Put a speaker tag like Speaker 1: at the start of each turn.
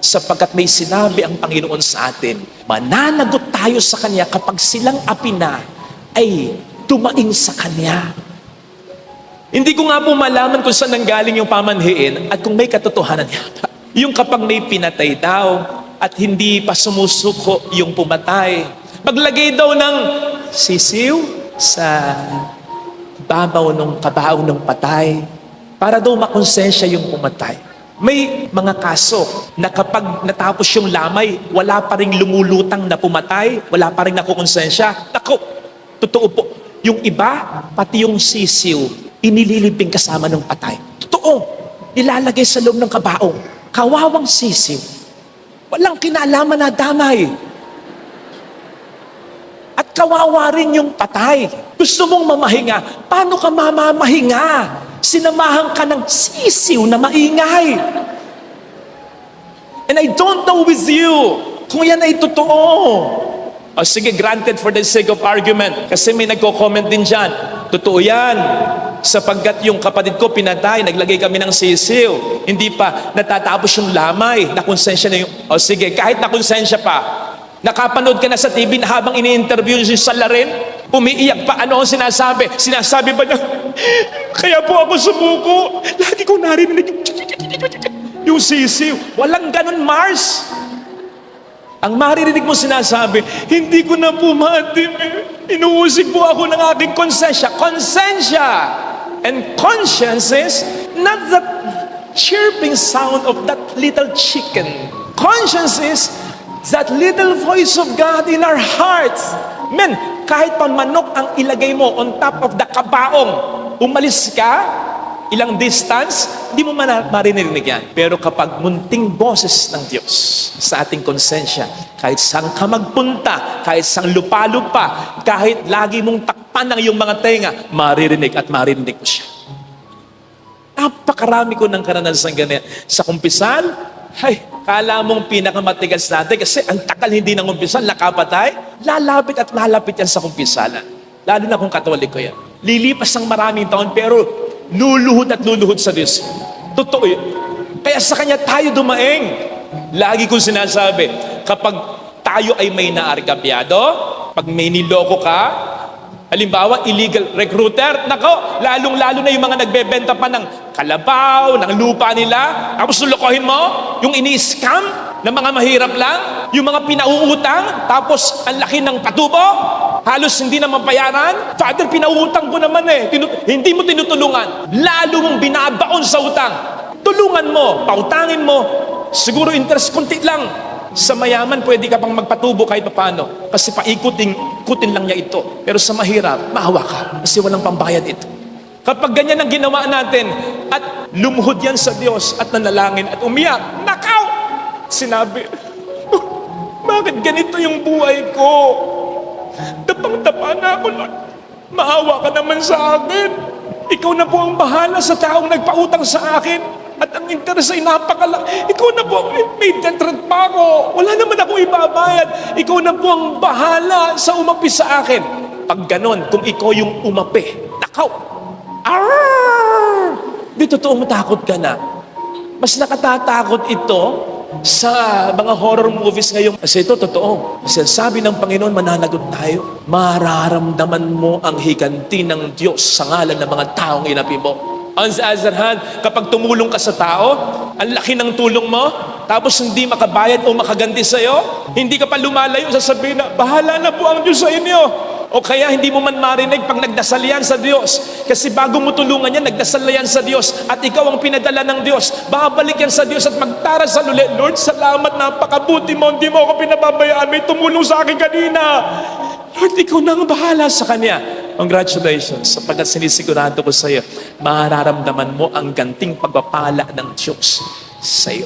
Speaker 1: sapagkat may sinabi ang Panginoon sa atin, mananagot tayo sa Kanya kapag silang api na ay tumaing sa Kanya. Hindi ko nga po malaman kung saan nanggaling yung pamanhiin at kung may katotohanan niya. Yung kapag may pinatay daw at hindi pa sumusuko yung pumatay, maglagay daw ng sisiw sa babaw ng kabaong ng patay para daw makonsensya yung pumatay. May mga kaso na kapag natapos yung lamay, wala pa rin lumulutang na pumatay, wala pa rin nakukonsensya. Naku, totoo po. Yung iba, pati yung sisiw, inililibing kasama ng patay. Totoo, nilalagay sa loob ng kabaong. Kawawang sisiw. Walang kinalaman na damay. At kawawa rin yung patay. Gusto mong mamahinga. Paano ka mamamahinga? Sinamahan ka ng sisiw na maingay. And I don't know with you kung yan ay totoo. O sige, granted for the sake of argument. Kasi may nagko-comment din dyan. Totoo yan. Sapagkat yung kapatid ko pinatay, naglagay kami ng sisiw. Hindi pa natatapos yung lamay. Nakonsensya na yung... O sige, kahit nakonsensya pa, nakapanood ka na sa TV na habang ini-interview si Salarin, umiiyak pa. Ano ang sinasabi? Sinasabi ba niya, kaya po ako sumuko. Lagi ko narinig yung sisiw. Walang ganun, Mars. Ang maririnig mo sinasabi, hindi ko na po maatim. Inuusig po ako ng aking konsensya. Konsensya and conscience is not the chirping sound of that little chicken. Conscience is that little voice of God in our hearts. Men, kahit pa manok ang ilagay mo on top of the kabaong, umalis ka, ilang distance, hindi mo marinig yan. Pero kapag munting boses ng Diyos sa ating konsensya, kahit saan ka magpunta, kahit saan lupa-lupa, kahit lagi mong takpan ng iyong mga tenga, maririnig at maririnig mo siya. Napakarami ko ng karanasan ganyan. Sa kumpisal, ay, kala mong pinakamatigas natin kasi ang takal hindi ng kumpisal, nakapatay, lalapit at lalapit yan sa kumpisalan. Lalo na kung Katoliko yan. Lilipas ng maraming taon pero luluhod at luluhod sa Diyos. Totoo yun. Kaya sa Kanya tayo dumaing. Lagi kong sinasabi, kapag tayo ay may naargabyado, pag may niloko ka, halimbawa, illegal recruiter, nako, lalong-lalo na yung mga nagbebenta pa ng kalabaw, ng lupa nila, tapos lulokohin mo, yung ini-scam ng mga mahirap lang, yung mga pinauutang, tapos ang laki ng patubo, halos hindi na mabayaran. Father, pinauutang ko naman hindi mo tinutulungan. Lalo mong binabaon sa utang. Tulungan mo, pautangin mo, siguro interest kunti lang. Sa mayaman, pwede ka pang magpatubo kahit paano. Kasi paikutin lang niya ito. Pero sa mahirap, maawa ka. Kasi walang pambayad ito. Kapag ganyan ang ginawa natin, at lumuhod yan sa Diyos, at nanalangin, at umiyak, nakaw! Sinabi, bakit ganito yung buhay ko? Tapang-tapa na ako, Lord. Maawa ka naman sa akin. Ikaw na po ang bahala sa taong nagpautang sa akin. At ang interest ay napakalaki. Ikaw na po, may debt pa ako. Wala naman akong ibabayad. Ikaw na po ang bahala sa umapi sa akin. Pag ganon, kung ikaw yung umapi, nakaw! Arrrr! Di totoo matakot ka na. Mas nakatatakot ito sa mga horror movies ngayon. Kasi ito, totoo. Kasi sabi ng Panginoon, mananagot tayo. Mararamdaman mo ang higanti ng Diyos sa ngalan ng mga taong inapi mo. On the other hand, kapag tumulong ka sa tao, ang laki ng tulong mo, tapos hindi makabayad o makaganti sa'yo, hindi ka pa lumalayo, sasabihin na, bahala na po ang Diyos sa inyo. O kaya hindi mo man marinig pag nagdasal yan sa Diyos. Kasi bago mo tulungan yan, nagdasal na yan sa Diyos. At ikaw ang pinadala ng Diyos. Babalik yan sa Diyos at magdarasal ulit. Lord, salamat, napakabuti mo. Hindi mo ako pinababayaan. May tumulong sa akin kanina. Lord, ikaw na ang bahala sa Kanya. Congratulations, sapagkat sinisigurado ko sa iyo, mararamdaman mo ang ganting pagpapala ng Diyos sa iyo.